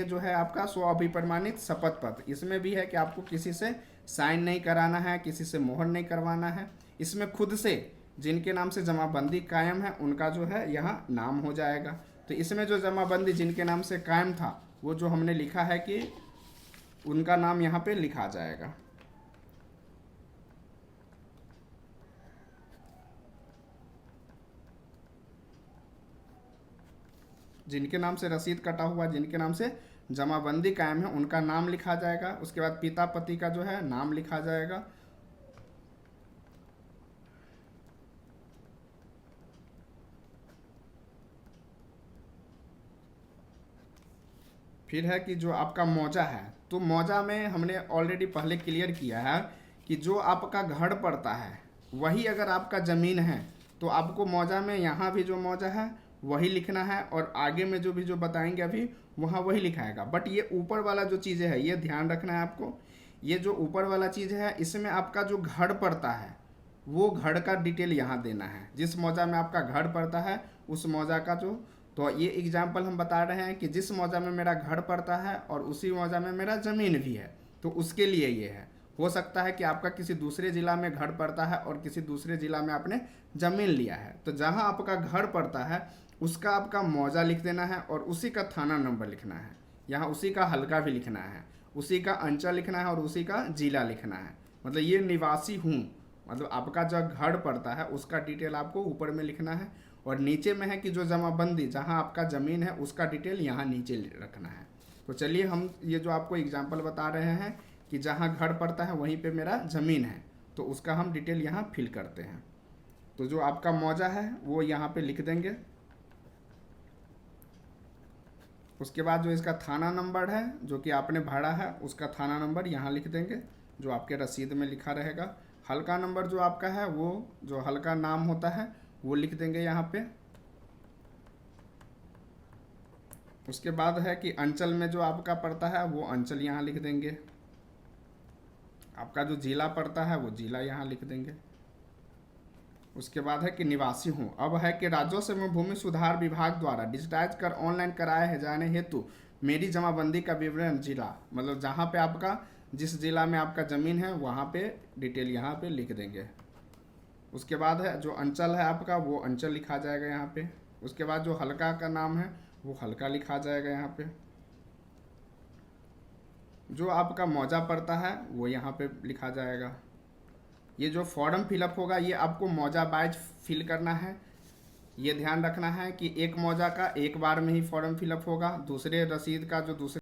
ये जो है आपका स्व अभिप्रमाणित शपथ पत्र, इसमें भी है कि आपको किसी से साइन नहीं कराना है, किसी से मोहर नहीं करवाना है। इसमें खुद से जिनके नाम से जमाबंदी कायम है उनका जो है यहाँ नाम हो जाएगा। तो इसमें जो जमाबंदी जिनके नाम से कायम था वो जो हमने लिखा है कि उनका नाम यहाँ पे लिखा जाएगा। जिनके नाम से रसीद कटा हुआ, जिनके नाम से जमाबंदी कायम है उनका नाम लिखा जाएगा। उसके बाद पिता पति का जो है नाम लिखा जाएगा। फिर है कि जो आपका मौजा है, तो मौजा में हमने ऑलरेडी पहले क्लियर किया है कि जो आपका घर पड़ता है वही अगर आपका ज़मीन है तो आपको मौजा में यहाँ भी जो मौजा है वही लिखना है, और आगे में जो भी जो बताएंगे अभी वहाँ वही लिखाएगा। बट ये ऊपर वाला जो चीज़ें है ये ध्यान रखना है आपको। ये जो ऊपर वाला चीज़ है इसमें आपका जो घर पड़ता है वो घर का डिटेल यहाँ देना है। जिस मौजा में आपका घर पड़ता है उस मौजा का जो, तो ये एग्जाम्पल हम बता रहे हैं कि जिस मौजा में मेरा घर पड़ता है और उसी मौजा में मेरा ज़मीन भी है, तो उसके लिए ये है। हो सकता है कि आपका किसी दूसरे ज़िला में घर पड़ता है और किसी दूसरे ज़िला में आपने ज़मीन लिया है, तो जहाँ आपका घर पड़ता है उसका आपका मौजा लिख देना है और उसी का थाना नंबर लिखना है। यहाँ उसी का हल्का भी लिखना है, उसी का अंचल लिखना है और उसी का ज़िला लिखना है। मतलब ये निवासी हूँ, मतलब आपका जो घर पड़ता है उसका डिटेल आपको ऊपर में लिखना है, और नीचे में है कि जो जमाबंदी जहाँ आपका ज़मीन है उसका डिटेल यहाँ नीचे रखना है। तो चलिए हम ये जो आपको एग्जांपल बता रहे हैं कि जहाँ घर पड़ता है वहीं पे मेरा ज़मीन है, तो उसका हम डिटेल यहाँ फिल करते हैं। तो जो आपका मौजा है वो यहाँ पे लिख देंगे। उसके बाद जो इसका थाना नंबर है जो कि आपने भरा है उसका थाना नंबर यहाँ लिख देंगे, जो आपके रसीद में लिखा रहेगा। हल्का नंबर जो आपका है वो जो हल्का नाम होता है वो लिख देंगे यहाँ पे। उसके बाद है कि अंचल में जो आपका पड़ता है वो अंचल यहाँ लिख देंगे। आपका जो जिला पड़ता है वो जिला यहाँ लिख देंगे। उसके बाद है कि निवासी हूँ। अब है कि राजस्व एवं भूमि सुधार विभाग द्वारा डिजिटाइज कर ऑनलाइन कराए जाने हेतु मेरी जमाबंदी का विवरण जिला, मतलब जहाँ पे आपका जिस जिला में आपका ज़मीन है वहाँ पे डिटेल यहाँ पे लिख देंगे। उसके बाद है जो अंचल है आपका वो अंचल लिखा जाएगा यहाँ पे। उसके बाद जो हल्का का नाम है वो हल्का लिखा जाएगा यहाँ पे। जो आपका मौजा पड़ता है वो यहाँ पे लिखा जाएगा। ये जो फॉर्म फिलअप होगा ये आपको मौजा वाइज फिल करना है। ये ध्यान रखना है कि एक मौजा का एक बार में ही फॉर्म फिलअप होगा, दूसरे रसीद का जो दूसरे